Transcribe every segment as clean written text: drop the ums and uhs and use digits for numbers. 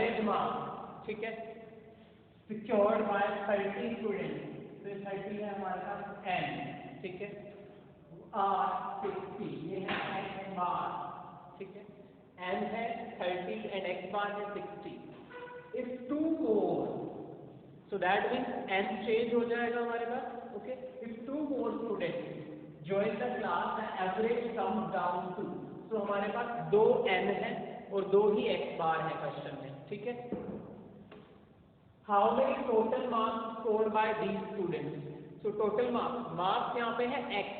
Average marks, ठीक है, secured by 30 student, तो 30 है हमारे पास n, ठीक है, r 60, ये है x बार, ठीक है, n है 30 एंड x बार है 60. If 2 more, so that means n change हो जाएगा हमारे पास. Okay, if 2 more students join the class, the average comes down to, तो हमारे पास 2 n है और 2 ही x बार है क्वेश्चन में, ठीक है. How many total marks scored by these students? So total marks यहाँ पे है x,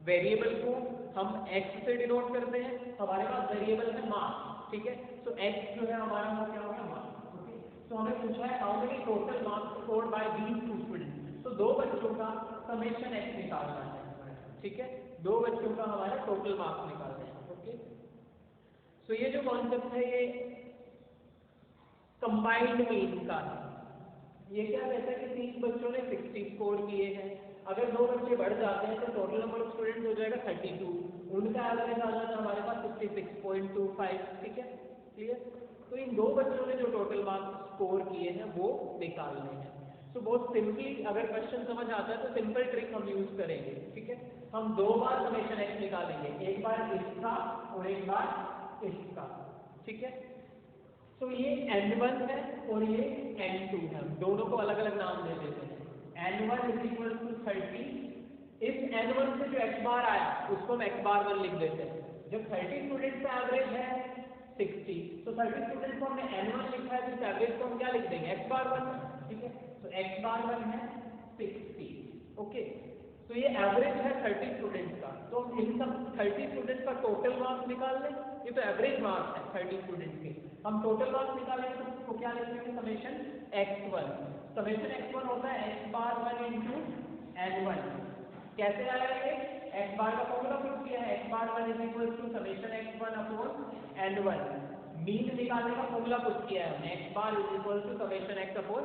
वेरिएबल को हम x से डिनोट करते हैं, हमारे पास वेरिएबल है मार्क्स, ठीक है. तो x जो है हमारा वो क्या होगा, मार्क्स. ओके, तो हमें पूछा है how many total marks scored by these two students. तो दो बच्चों का समेशन x निकालना है, ठीक है, दो बच्चों का हमारा टोटल मार्क्स निकालना है. ओके, तो ये जो कॉन्सेप्ट है ये कंबाइंड मीन का है. ये क्या कहता है कि 30 बच्चों ने 60 स्कोर किए हैं, अगर दो बच्चे बढ़ जाते हैं तो टोटल नंबर ऑफ स्टूडेंट्स हो जाएगा 32, उनका एवरेज आ जाता है हमारे पास 56.25, ठीक है, क्लियर. तो इन दो बच्चों ने जो टोटल मार्क्स स्कोर किए हैं वो निकालने हैं. तो बहुत सिंपली अगर क्वेश्चन समझ आता है तो सिंपल ट्रिक हम यूज करेंगे, ठीक है. हम दो बार समेशन x निकालेंगे, एक बार इसका और एक बार इसका, ठीक है. तो ये n1 है और ये n2 है, दोनों को अलग अलग नाम दे देते हैं. n1 इज इक्वल टू 30, इस n1 से जो x बार आया उसको हम x बार 1 लिख देते हैं. जब 30 स्टूडेंट्स का एवरेज है 60, तो 30 स्टूडेंट्स को हमने n1 लिखा है, तो एवरेज को हम क्या लिख देंगे, x बार 1, ठीक है. तो x बार 1 है 60. ओके, तो ये एवरेज है 30 स्टूडेंट्स का, तो हम इन सब 30 स्टूडेंट्स का टोटल मार्क्स निकाल लें. ये तो एवरेज मार्क्स है 30 स्टूडेंट्स के, हम टोटल मार्क्स निकालेंगे तो उसको क्या लिखेंगे, समेशन x1. समेशन x1 होता है x बार 1 इंटू n1. कैसे आया ये, x बार का फॉर्मूला पुट किया है, x bar 1 is equal to summation x1 upon n1. Mean निकालने का फॉर्मूला पुट किया है हमने, x bar is equal to summation x upon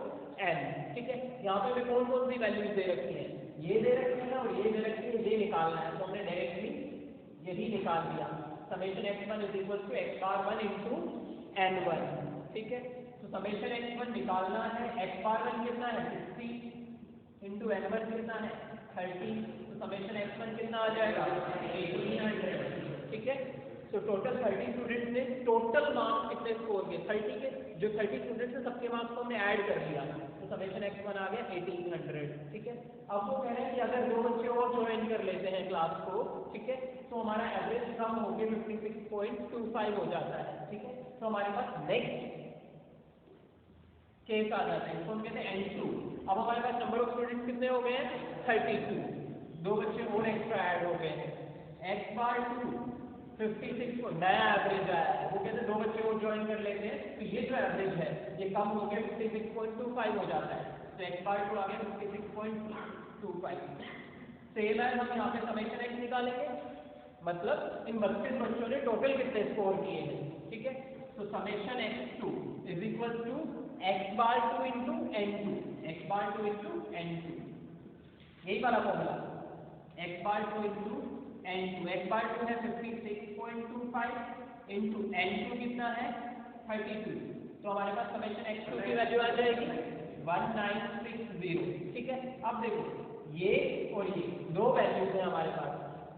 n, ठीक है. यहाँ पे हमें कौन कौन सी वैल्यूज दे रखी है, ये दे रखी है और ये दे रखी है, ये निकालना है, तो हमने डायरेक्टली यही निकाल दिया. Summation x1 is equal to x bar 1 into n1, ठीक है. तो समेशन x1 निकालना है, x बार 1 कितना है 60 इंटू n1 कितना है 30, तो समेशन x1 कितना आ जाएगा 1800, ठीक है. तो टोटल 30 स्टूडेंट्स ने टोटल मार्क्स कितने स्कोर किए, 30 के जो 30 स्टूडेंट्स हैं सबके मार्क्स को हमने ऐड कर लिया, तो समेशन x1 आ गया 1800, ठीक है. अब वो कह रहे हैं कि अगर दो बच्चे और ज्वाइन कर लेते हैं क्लास को, ठीक है, तो हमारा एवरेज कम होकर 56.25 हो जाता है, ठीक है. तो हमारे पास नेक्स्ट केस आ जाता है, इसको हम कहते हैं n2. अब हमारे पास नंबर ऑफ स्टूडेंट्स कितने हो गए हैं 32, दो बच्चे और एक्स्ट्रा ऐड हो गए हैं, x बार 2 56 को नया एवरेज आया है, वो कहते हैं दो बच्चे और ज्वाइन कर लेते हैं, तो ये जो एवरेज है ये कम हो गया 56.25 हो जाता है, तो x बार 2 आ गया 56.25. सेम है, हम यहाँ पे समेशन x निकालेंगे, मतलब इन 32 बच्चों ने टोटल कितने स्कोर किए हैं, ठीक है. तो summation x2 is equal to x bar 2 into n2, x bar 2 into n2, यही वाला फॉर्मूला, x बार 2 इंटू n2, x बार 2 है 56.25 इंटू n2 कितना है 32, तो हमारे पास समेशन x2 की वैल्यू आ जाएगी 1960, ठीक है. अब देखो ये और ये दो वैल्यूज हैं हमारे पास,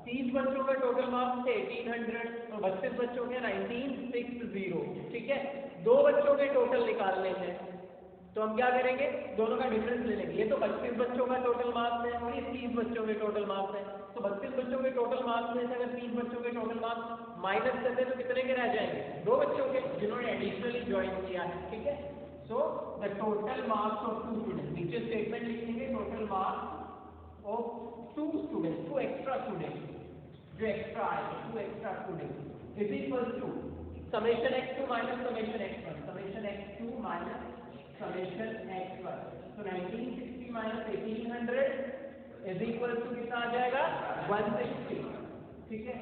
30 बच्चों का टोटल मार्क्स थे 1800 और 32 बच्चों के 1960, ठीक है. दो बच्चों के टोटल निकालने हैं, तो हम क्या करेंगे, दोनों का डिफरेंस ले लेंगे. ये तो 32 बच्चों का टोटल मार्क्स है और ये 30 बच्चों के टोटल मार्क्स है, तो 32 बच्चों के टोटल मार्क्स में से अगर 30 बच्चों के टोटल मार्क्स माइनस करते तो कितने के रह जाएंगे, दो बच्चों के जिन्होंने एडिशनली ज्वाइन किया है, ठीक है. So the total marks of 2 students, नीचे स्टेटमेंट लिखेंगे total marks of 2 students, 2 extra students जो एक्स्ट्रा आए, 2 extra students is equal to summation x2 minus summation x1, summation x2 minus summation x1. तो 1960 minus 1800 is equal to कितना आ जाएगा 160, ठीक है.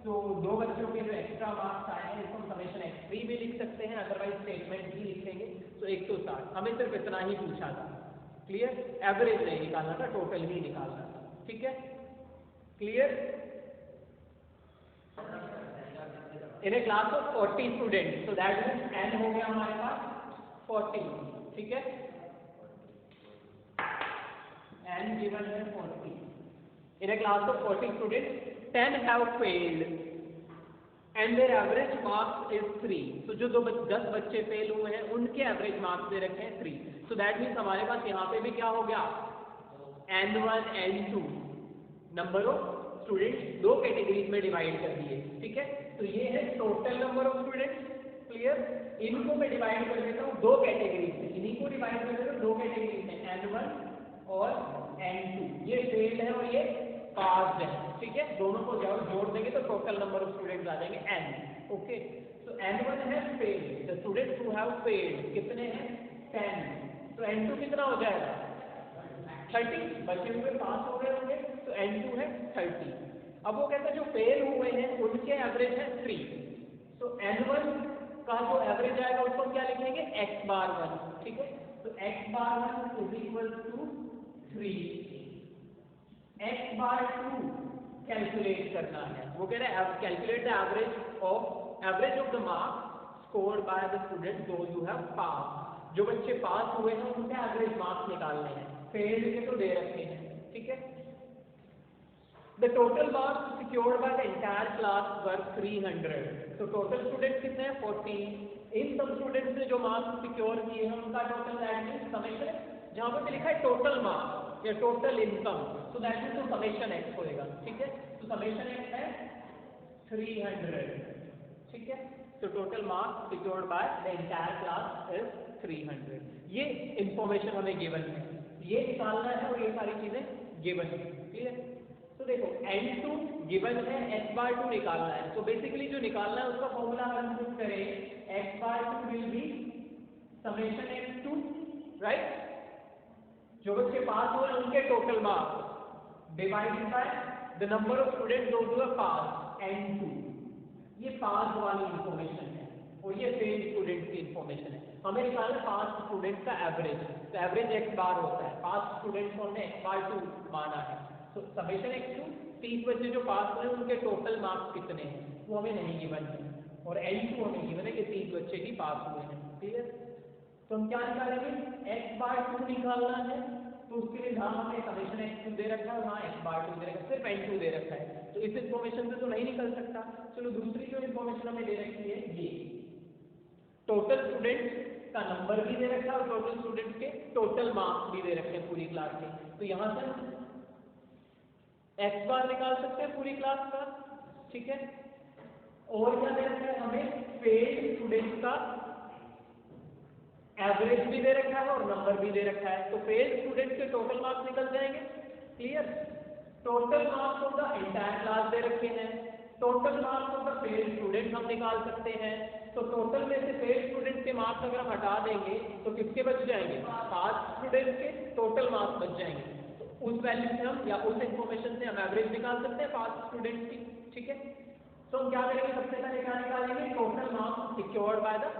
तो दो बच्चों के जो एक्स्ट्रा मार्क्स आए हैं इसको हम समेशन x3 भी लिख सकते हैं, अदरवाइज स्टेटमेंट ही लिखेंगे. तो 160, हमें सिर्फ इतना ही पूछा था, क्लियर. एवरेज नहीं निकालना था, टोटल ही निकालना था, ठीक है, clear. In a class of 40 students, so that means n हो गया हमारे पास 40, ठीक है, n given है 40. In a class of 40 students, 10 have failed and their average marks is 3. तो जो 10 बच्चे फेल हुए हैं उनके एवरेज मार्क्स दे रखे हैं 3. So that means हमारे पास यहाँ पे भी क्या हो गया, n1 n2 number of students दो कैटेगरीज में डिवाइड कर दिए, ठीक है. तो ये है total number of students, clear. इनको मैं डिवाइड कर देता हूँ दो कैटेगरीज में, इन्हीं को डिवाइड कर देता हूँ दो कैटेगरीज में, n1 और n2. ये फेल्ड है और ये पास है, ठीक है. दोनों को जोड़ देंगे तो टोटल नंबर ऑफ स्टूडेंट्स आ जाएंगे n. ओके, तो n1 है failed, the students who have failed कितने हैं 10. तो n2 कितना हो जाएगा 30. बचे हुए पास हो गए होंगे तो n2 है 30. अब वो कहते हैं जो फेल हुए हैं उनके एवरेज है 3. तो n1 का जो एवरेज आएगा उसको क्या लिखेंगे x बार 1, ठीक है. तो x bar 1 is equal to 3. x bar 2 calculate करना है, वो कह रहे हैं calculate the average of the marks scored by the student those who have pass. जो बच्चे पास हुए हैं उनके एवरेज मार्क्स निकालने हैं, फेल्ड के तो दे रखे हैं, ठीक है. The total marks secured by the entire class were 300. तो टोटल स्टूडेंट्स कितने हैं 40. इन सब स्टूडेंट्स ने जो मार्क्स सिक्योर किए हैं उनका टोटल दैट मींस समेशन, जहां पे लिखा है टोटल मार्क्स या टोटल इनकम, तो दैट मींस तो समेशन x होएगा, ठीक है. तो समेशन x है 300, ठीक है. तो total marks secured by the entire class is 300. ये इंफॉर्मेशन हमें गिवन है, ये निकालना है और ये सारी चीजें गिवन है, क्लियर. तो देखो n2 गिवन है, x बार 2 निकालना है. तो बेसिकली जो निकालना है उसका फॉर्मूला हम यूज करें, x bar 2 will be summation x2, right. जो बच्चे पास हुए उनके total marks divided by the number of students those who have pass n2. ये पास वाली इंफॉर्मेशन है और ये फेल स्टूडेंट्स की इंफॉर्मेशन है. हमें निकालना है पास स्टूडेंट्स का एवरेज. तो एवरेज x बार होता है, पास स्टूडेंट्स को हमने x बार 2 माना है. तो समेशन x2, 30 बच्चे जो पास हुए उनके टोटल मार्क्स कितने हैं वो हमें नहीं गिवन है, और n2 हमें गिवन है कि 30 बच्चे ही पास हुए हैं, क्लियर. तो हम क्या निकालेंगे, x बार 2 निकालना है. तो उसके लिए जहां हमें समेशन x2 दे रखा है वहां x बार 2 दे रखा है, सिर्फ n2 दे रखा है. तो इस इंफॉर्मेशन से तो नहीं निकल सकता. चलो दूसरी जो इंफॉर्मेशन हमें दे रखी है, ये टोटल स्टूडेंट्स का नंबर भी दे रखा है और टोटल स्टूडेंट्स के टोटल मार्क्स भी दे रखे हैं पूरी क्लास के. तो यहाँ से x बार निकाल सकते हैं पूरी क्लास का, ठीक है. और क्या दे रखा है हमें, फेल्ड स्टूडेंट्स का एवरेज भी दे रखा है और नंबर भी दे रखा है. तो फेल्ड स्टूडेंट्स के टोटल मार्क्स निकल जाएंगे, clear. Total marks of the entire class दे रखे हैं, total marks of the failed students हम निकाल सकते हैं. तो टोटल में से फेल्ड स्टूडेंट्स के मार्क्स अगर हम हटा देंगे तो किसके बच जाएंगे, पास स्टूडेंट्स के टोटल मार्क्स बच जाएंगे. तो उस वैल्यू से हम या उस इंफॉर्मेशन से हम एवरेज निकाल सकते हैं पास स्टूडेंट्स की, ठीक है. तो हम क्या करेंगे, सबसे पहले क्या निकालेंगे, total marks secured by the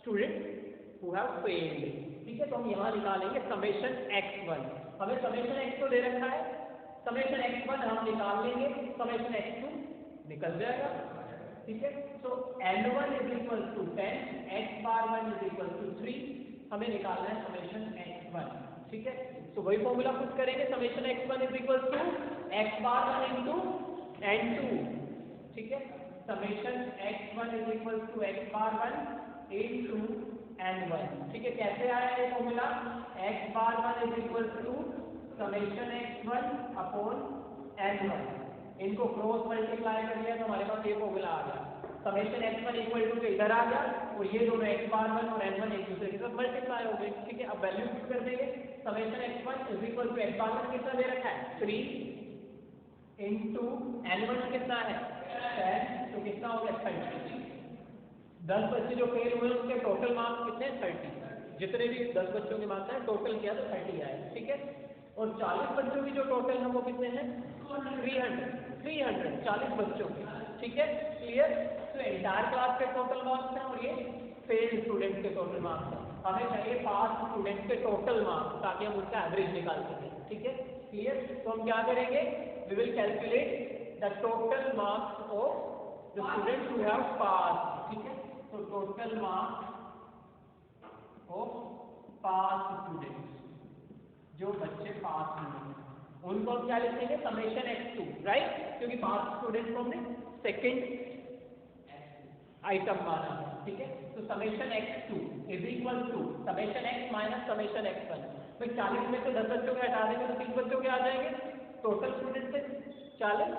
student who have failed, ठीक है. तो हम यहाँ निकालेंगे समेशन x1. हमें समेशन x तो दे रखा है, समेशन x1 हम निकाल लेंगे, समेशन x2 निकल जाएगा, ठीक है. तो n1 is equal to 10, x bar 1 is equal to 3. हमें निकालना है समेशन x1, ठीक है. तो वही फॉर्मूला पुट करेंगे, summation x1 is equal to x bar 1 into n2, ठीक है. Summation x1 is equal to x bar 1 into n1, ठीक है. कैसे आया ये formula, x bar 1 is equal to summation x1 upon n1. इनको क्रॉस मल्टीप्लाई कर लिया तो हमारे पास ये फॉर्मूला आ गया. समेशन x1 इक्वल टू इधर आ गया और ये दोनों x बार 1 और n1 एक दूसरे के साथ मल्टीप्लाई हो गए, ठीक है. अब वैल्यू पुट कर देंगे, summation x1 is equal to x बार 1 कितना दे रखा है 3 इनटू n1 कितना है 10, तो कितना हो गया 30. 10 बच्चे जो फेल हुए उनके टोटल मार्क्स कितने हैं 30. जितने भी 10 बच्चों के मार्क्स हैं टोटल किया तो 30 आए, ठीक है. और 40 बच्चों की जो टोटल है वो कितने हैं 300 40 बच्चों के, ठीक है, क्लियर. तो एंटायर क्लास के टोटल मार्क्स हैं और ये फेल स्टूडेंट्स के टोटल मार्क्स हैं. हमें चाहिए पास स्टूडेंट्स के टोटल मार्क्स ताकि हम उनका एवरेज निकाल सकें, ठीक है, क्लियर. तो हम क्या करेंगे, we will calculate the total marks of the students who have pass, ठीक है. तो टोटल मार्क्स जो बच्चे पास हुए उनको हम क्या लिखेंगे, समेशन x2, राइट, क्योंकि पास स्टूडेंट को हमने सेकंड आइटम माना है, ठीक है। तो summation x2 is equal to summation x minus summation x1। भाई 40 में से 10 बच्चों के हटा देंगे तो 3 बच्चों के आ जाएंगे, टोटल स्टूडेंट से 40,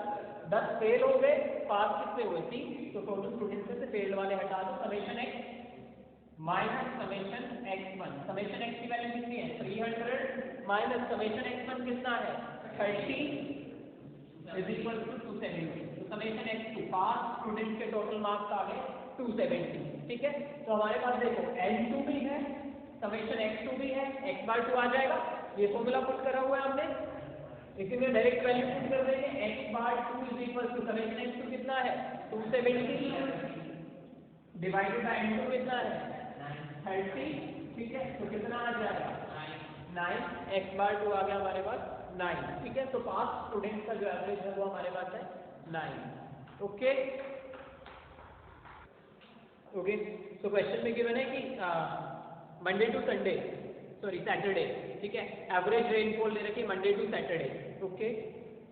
10 फेल हो गए, पास कितने हुए 3, तो टोटल स्टूडेंट में से फेल वाले हटा दो, summation x minus summation x1। Summation x की वैल्यू कितनी है 300 माइनस समेशन x1 कितना है 30 इज इक्वल टू 270। तो समेशन x2 पास स्टूडेंट के टोटल मार्क्स आ गए 270, ठीक है। तो हमारे पास देखो n2 भी है, समेशन x2 भी है, x बार 2 आ जाएगा, ये फॉर्मूला पुट करा हुआ है हमने, इसी में डायरेक्ट वैल्यू पुट कर देंगे, x bar 2 is equal to summation x2 कितना है 270 डिवाइडेड बाय n2 कितना है 30, ठीक है। तो कितना आ जाएगा 9, x बार 2 आ गया हमारे पास 9, ठीक है। तो पास स्टूडेंट का जो एवरेज है वो हमारे पास है 9। ओके ओके, तो क्वेश्चन में गिवन है कि Monday to Sunday, sorry Saturday, ठीक है, एवरेज रेनफॉल ले रखी मंडे टू सैटरडे। ओके,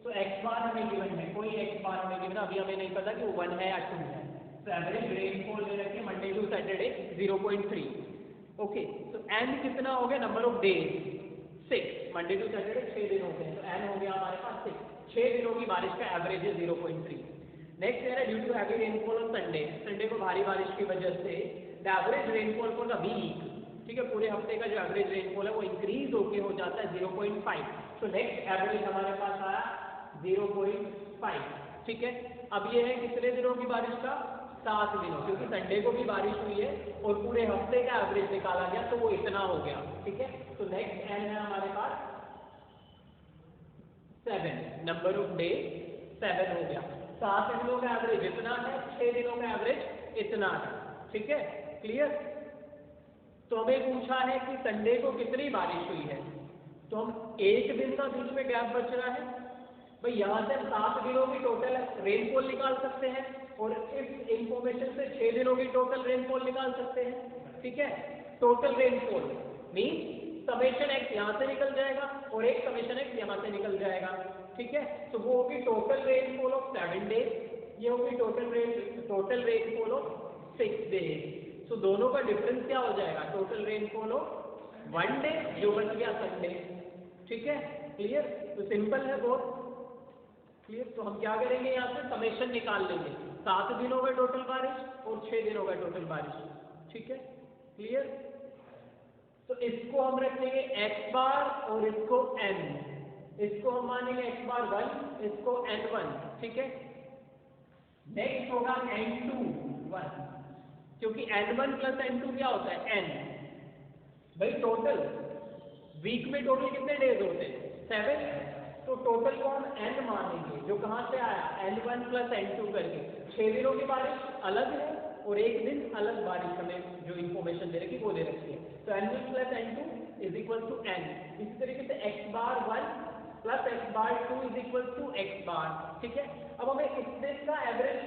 तो x बार हमें गिवन है, कोई x बार हमें गिवन, अभी हमें नहीं पता कि वो 1 है या 2 है। तो एवरेज रेनफॉल ले रखी मंडे टू सैटरडे 0.3। ओके, तो n कितना हो गया, number of days 6, Monday to Saturday 6 दिन होते हैं, तो n हो गया हमारे पास 6, 6 दिनों की बारिश का एवरेज है 0.3। नेक्स्ट है due to heavy rainfall on Sunday, Sunday को भारी बारिश की वजह से the average rainfall for the week, ठीक है, पूरे हफ्ते का जो एवरेज रेनफॉल है वो इंक्रीज होके हो जाता है 0.5। तो नेक्स्ट एवरेज हमारे पास आया 0.5, ठीक है। अब ये है कितने दिनों की बारिश का, 7 दिनों, क्योंकि संडे को भी बारिश हुई है और पूरे हफ्ते का एवरेज निकाला गया तो वो इतना हो गया, ठीक है। तो नेक्स्ट एन है हमारे पास 7, नंबर ऑफ डे 7 हो गया, 7 दिनों का एवरेज इतना है, 6 दिनों का एवरेज इतना है, ठीक है, क्लियर। तो हमें पूछा है कि संडे को कितनी बारिश हुई है, तो हम एक दिन का बीच में गैप बच रहा है, भाई यहाँ से 7 दिनों की टोटल रेनफॉल निकाल सकते हैं और इस इंफॉर्मेशन से 6 दिनों की टोटल रेनफॉल निकाल सकते हैं, ठीक है। Total rainfall mean summation x यहाँ से निकल जाएगा और एक समेशन x यहाँ से निकल जाएगा, ठीक है। तो वो होगी टोटल रेनफॉल ऑफ 7 डेज, ये होगी टोटल रेनफॉल ऑफ 6 डेज। तो दोनों का डिफरेंस क्या हो जाएगा, टोटल रेनफॉल ऑफ 1 डे जो बच गया संडे, ठीक है, क्लियर। तो सिंपल है बहुत क्लियर। तो हम क्या करेंगे, यहाँ से समेशन निकाल लेंगे, 7 दिनों का टोटल बारिश और 6 दिनों का टोटल बारिश, ठीक है, क्लियर। तो इसको हम रखेंगे x बार और इसको n, इसको हम मानेंगे x बार 1, इसको n1, ठीक है। नेक्स्ट होगा n2 1, क्योंकि n1 प्लस n2 क्या होता है n, भाई टोटल वीक में टोटल कितने डेज होते हैं 7, तो टोटल को हम n मानेंगे, जो कहाँ से आया n1 प्लस n2 करके, 6 दिनों की बारिश अलग है और एक दिन अलग बारिश हमें जो इंफॉर्मेशन दे रखी वो दे रखी है। तो n1 plus n2 is equal to n, इसी तरीके से x bar 1 plus x bar 2 is equal to x बार, ठीक है। अब हमें इस दिन का एवरेज,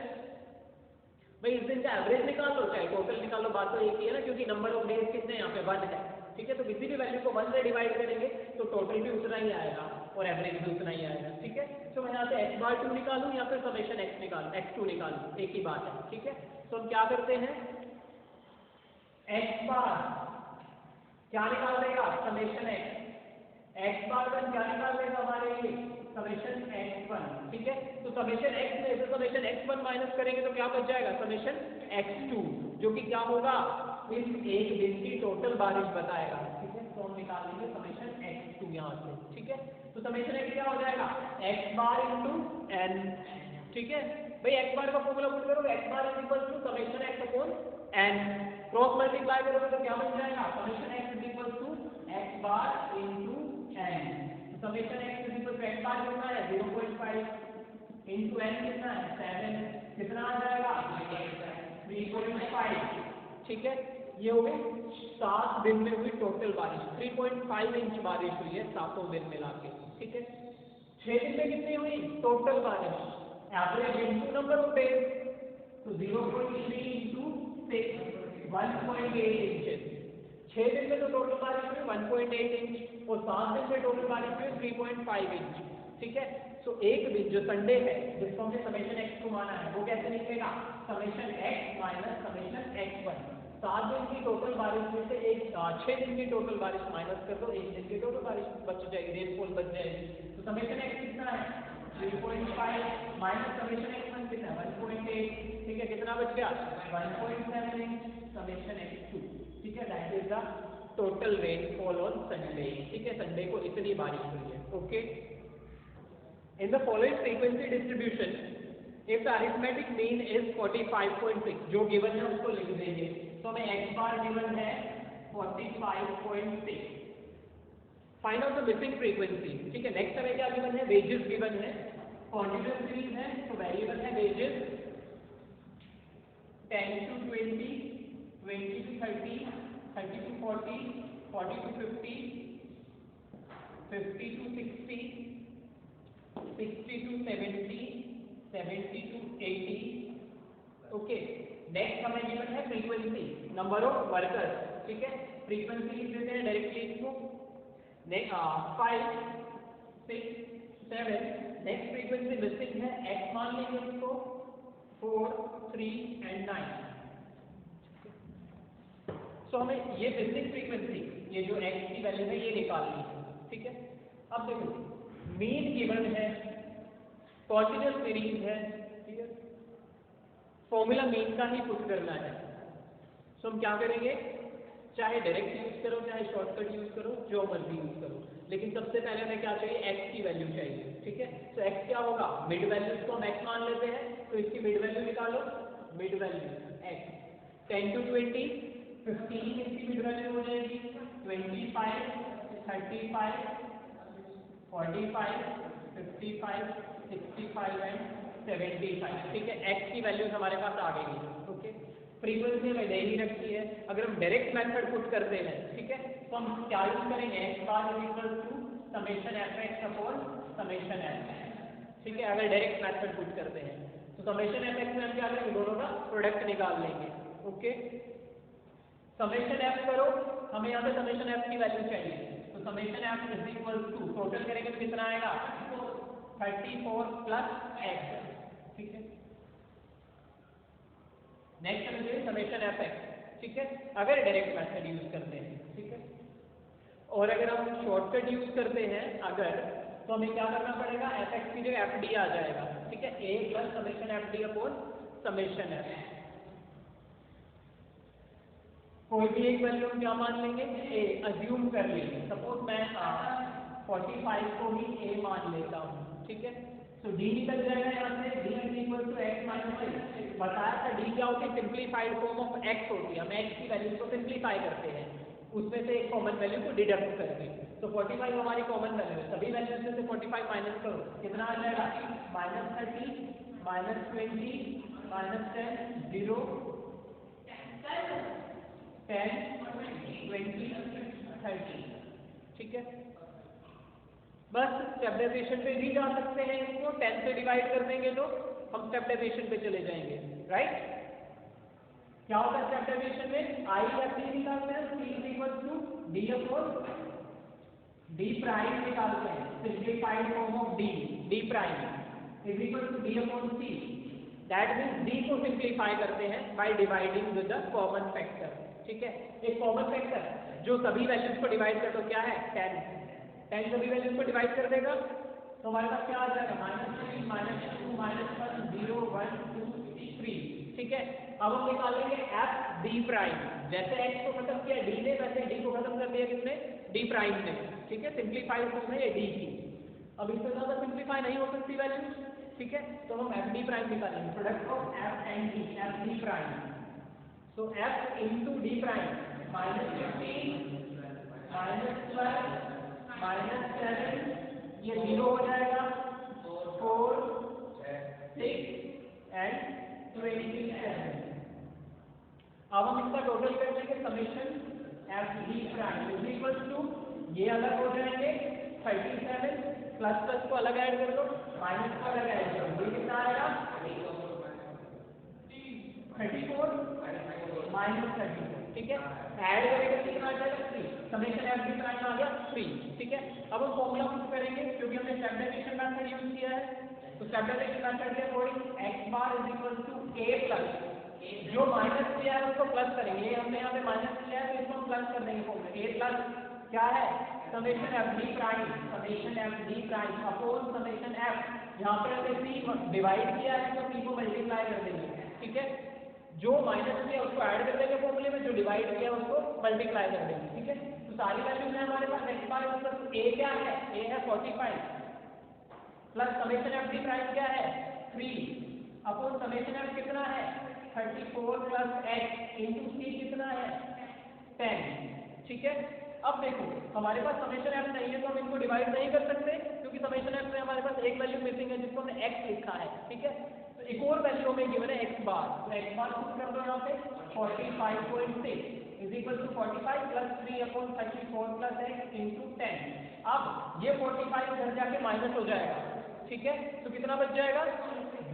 भाई इस दिन का एवरेज निकाल लो चाहे टोटल निकाल लो, बात तो एक ही है ना, क्योंकि नंबर ऑफ डेज कितने यहाँ पे 1 है, ठीक है। तो किसी भी वैल्यू को 1 से डिवाइड करेंगे तो टोटल भी उतना ही आएगा और एवरेज भी उतना ही आएगा, ठीक है। तो मैं यहाँ से x बार 2 निकालूं या फिर समेशन x निकालूं, x2 निकालूं, एक ही बात है, ठीक है। तो हम क्या करते हैं, x बार क्या निकाल देगा समेशन x बार 1 क्या निकाल देगा हमारे लिए समेशन x1, ठीक है। तो समेशन x में से समेशन x1 माइनस करेंगे तो क्या बच जाएगा समेशन x2, जो कि क्या होगा इस एक दिन की टोटल बारिश बताएगा, ठीक है। तो हम निकाल लेंगे समेशन x2 यहाँ से, ठीक है। तो समेशन x क्या हो जाएगा x बार इंटू n, ठीक है। भाई x बार का फॉर्मूला पुट करोगे x bar is equal to summation x upon n, cross multiply करोगे तो क्या बन जाएगा summation x is equal to x bar into n। तो summation x is equal to x bar कितना है 0.5 इंटू n कितना है 7, कितना आ जाएगा 3.5, ठीक है। ये हो गई 7 दिन में हुई टोटल बारिश, 3.5 इंच बारिश हुई है 7 दिन मिला के, ठीक है। 6 दिन में कितनी हुई टोटल बारिश, average into number of days, तो 0.3 इंटू 6 1.8 इंचेस, 6 दिन में तो टोटल बारिश हुई 1.8 इंच और 7 दिन में टोटल बारिश हुई 3.5 इंच। ठीक है, तो एक दिन जो संडे है जिसको हमने समेशन एक्स को माना है वो कैसे निकलेगा, summation x minus summation x1। 7 दिन की टोटल बारिश में से 6 दिन की टोटल बारिश माइनस कर दो, 1 दिन की टोटल बारिश बच जाएगी, रेनफॉल बच जाएगी। तो समेशन एक्स कितना है 3.5 माइनस समेशन x1 कितना है 1.8। ठीक है, कितना बच गया 1.7 इंच समेशन x2। ठीक है, that is the total rainfall on Sunday. ठीक है, संडे को इतनी बारिश हुई है। Okay, in the following frequency distribution if the arithmetic mean is 45.6, जो गिवन है उसको लिख देंगे। तो हमें x बार गिवन है 45.6। Find out the missing frequency. ठीक है, नेक्स्ट हमें क्या गिवन है, वेजेस गिवन है, कॉन्टिन्यूअस सीरीज है तो वेरिएबल है wages 10 to 20, 20 to 30, 30 to 40, 40 to 50, 50 to 60, 60 to 70, 70 to 80। Okay, next हमें गिवन है फ्रीक्वेंसी, नंबर ऑफ वर्कर्स। ठीक है, फ्रीक्वेंसी लिख देते हैं डायरेक्टली इसको, 5 6 7। नेक्स्ट फ्रीक्वेंसी मिसिंग है x मान लेंगे इसको 4 3 एंड 9। तो हमें ये मिसिंग फ्रीक्वेंसी, ये जो x की वैल्यू है ये निकालनी है। ठीक है, अब देखो मीन गिवन है, कॉन्टिन्यूअस सीरीज है, ठीक है, फॉर्मूला मीन का ही पुट करना है। तो हम क्या करेंगे, चाहे डायरेक्ट यूज करो चाहे शॉर्टकट यूज करो, जो मर्जी यूज करो, लेकिन सबसे पहले हमें क्या चाहिए, x की वैल्यू चाहिए। ठीक है, तो x क्या होगा, मिड वैल्यू को हम x मान लेते हैं, तो इसकी मिड वैल्यू निकालो, मिड वैल्यू x 10 to 20, 15 इसकी मिड वैल्यू हो जाएगी, 25 35 45 55 65 एंड 75। ठीक है, x की वैल्यूज हमारे पास आ गई है। ओके, फ्रीक्वेंसी हमें दे ही रखी है। अगर हम डायरेक्ट मेथड पुट करते हैं, ठीक है, तो हम क्या यूज करेंगे, x bar equal to summation fx upon summation f। ठीक है, अगर डायरेक्ट मेथड पुट करते हैं तो समेशन fx में हम क्या करेंगे, दोनों का प्रोडक्ट निकाल लेंगे। ओके, समेशन f करो, हमें यहाँ पे समेशन f की वैल्यू चाहिए, तो summation f is equal to total करेंगे तो कितना आएगा 34 प्लस x। ठीक है, नेक्स्ट हमें चाहिए समेशन fx। ठीक है, अगर डायरेक्ट मेथड यूज करते हैं। ठीक है, और अगर हम शॉर्टकट यूज करते हैं अगर, तो हमें क्या करना पड़ेगा, fx की जगह fd आ जाएगा। ठीक है, a plus summation fd upon summation f। कोई भी एक वैल्यू हम क्या मान लेंगे, a अज्यूम कर लेंगे। सपोज मैं 45 को ही a मान लेता हूँ। ठीक है, तो d निकल जाएगा यहाँ से, d is equal to x minus a। बताया था d क्या होती है, सिंप्लीफाइड फॉर्म ऑफ x होती है। हम x की वैल्यू को सिंप्लीफाई करते हैं, उसमें से एक कॉमन वैल्यू को डिडक्ट करके। तो 45 हमारी कॉमन वैल्यू है, सभी वैल्यूज में से 45 माइनस करो, कितना आ जाएगा, -30 -20 -10 0 10 20 30। ठीक है, बस स्टेप डेविएशन पे भी जा सकते हैं, इसको 10 से डिवाइड कर देंगे तो हम स्टेप डेविएशन पे चले जाएंगे। राइट, क्या होता है स्टेप डेविएशन में, आई एफ डी निकालते हैं, C is equal to D upon D prime निकालते हैं, simplified form of D, D prime is equal to D upon C. That means D को सिंप्लीफाई करते हैं by dividing with the common factor. ठीक है, एक कॉमन फैक्टर जो सभी वैल्यूज को डिवाइड कर दो, क्या है 10। 10 सभी वैल्यूज को डिवाइड कर देगा तो हमारे पास क्या आ जाएगा, -3 -2 -1 0 1 2 3। ठीक है, अब हम निकालेंगे एफ डी प्राइम। जैसे x को खत्म किया d ने, वैसे d को खत्म कर दिया किसने, d प्राइम ने। ठीक है, सिंप्लीफाइड फॉर्म है ये d की। अब इससे ज्यादा सिंप्लीफाई नहीं हो सकती वैल्यू। ठीक है, तो हम एफ डी प्राइम निकालेंगे, product of F and D, F d prime. So f into D prime -15 -12 -7, ये 0 हो जाएगा, 4 6 एंड 27। अब हम इसका टोटल कर लेंगे, summation f d prime is equal to, ये अलग हो जाएंगे 37 प्लस प्लस को अलग ऐड कर लो, माइनस को अलग ऐड कर लो, ये कितना आएगा 34 -34। ठीक है, ऐड करेंगे तो कितना आ जाएगा 3, समेशन एफ डी प्राइम आ गया 3, ठीक है। अब हम फॉर्मूला पुट करेंगे क्योंकि हमने स्टैंडर्डाइजेशन मेथड यूज किया है, तो स्टैंडर्डाइजेशन मेथड के according x bar is equal to a plus, जो माइनस किया है उसको प्लस करेंगे, ये हमने यहाँ पे माइनस किया है तो इसको हम प्लस कर देंगे फॉर्मूला, a प्लस क्या है summation f d prime, summation f d prime upon summation F, यहाँ पे हमने c डिवाइड किया है तो c को मल्टीप्लाई कर देंगे, ठीक है, जो माइनस किया उसको ऐड कर देंगे फॉर्मूले में, जो डिवाइड किया उसको मल्टीप्लाई कर देंगे, ठीक है। तो सारी वैल्यूज है हमारे पास, x बार प्लस a क्या है, a है 45 plus summation f d prime क्या है 3 अपॉन समेशन एफ कितना है 34 प्लस x इंटू c कितना है 10, ठीक है। अब देखो हमारे पास समेशन एफ नहीं है तो हम इनको डिवाइड नहीं कर सकते क्योंकि समेशन एफ में हमारे पास एक वैल्यू मिसिंग है जिसको हमने x लिखा है, ठीक है। तो एक और वैल्यू हमें गिवन है x बार, तो x बार पुट कर दो यहाँ पे 45.6 is equal to 45 plus 3 upon 34 plus x into 10। अब ये 45 इधर जाके माइनस हो जाएगा, ठीक है, तो कितना बच जाएगा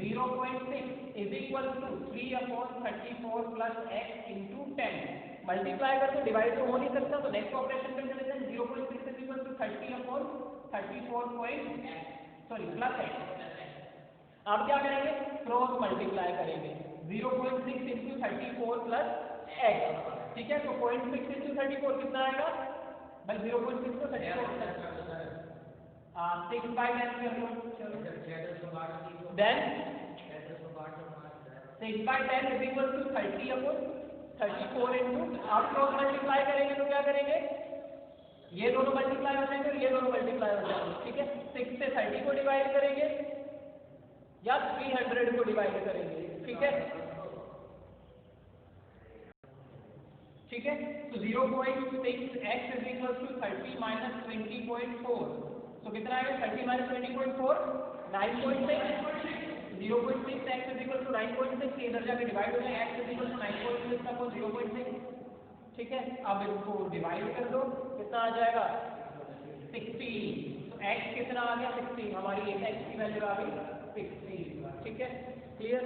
0.6 is equal to 3 upon 34 plus x into 10, multiply कर तो डिवाइड तो हो नहीं सकता, तो नेक्स्ट ऑपरेशन कर लेते हैं 0.6 is equal to 30 upon 34 plus x। अब क्या करेंगे क्रॉस मल्टीप्लाई करेंगे 0.6 इंटू 34 प्लस x, ठीक है, तो 0.6 इंटू 34 कितना आएगा भाई 0.6 तो 34 6 बाय 10 कर लो, then 6 by 10 is equal to 30 upon 34 into, आप क्रॉस मल्टीप्लाई करेंगे तो क्या करेंगे ये दोनों मल्टीप्लाई हो जाएंगे और ये दोनों मल्टीप्लाई हो जाएंगे, ठीक है। 6 से 30 को डिवाइड करेंगे या 300 को डिवाइड करेंगे, ठीक है, ठीक है। तो 0.6x is equal to 30 minus 20.4, तो कितना आएगा 30 minus 20.4 9.6, 0.6x is equal to 9.6, इधर जाके डिवाइड हो जाएगा x is equal to 9.6 upon 0.6, ठीक है। अब इसको डिवाइड कर दो कितना आ जाएगा 16, तो x कितना आ गया 16, हमारी x की वैल्यू आ गई 16, ठीक है, क्लियर।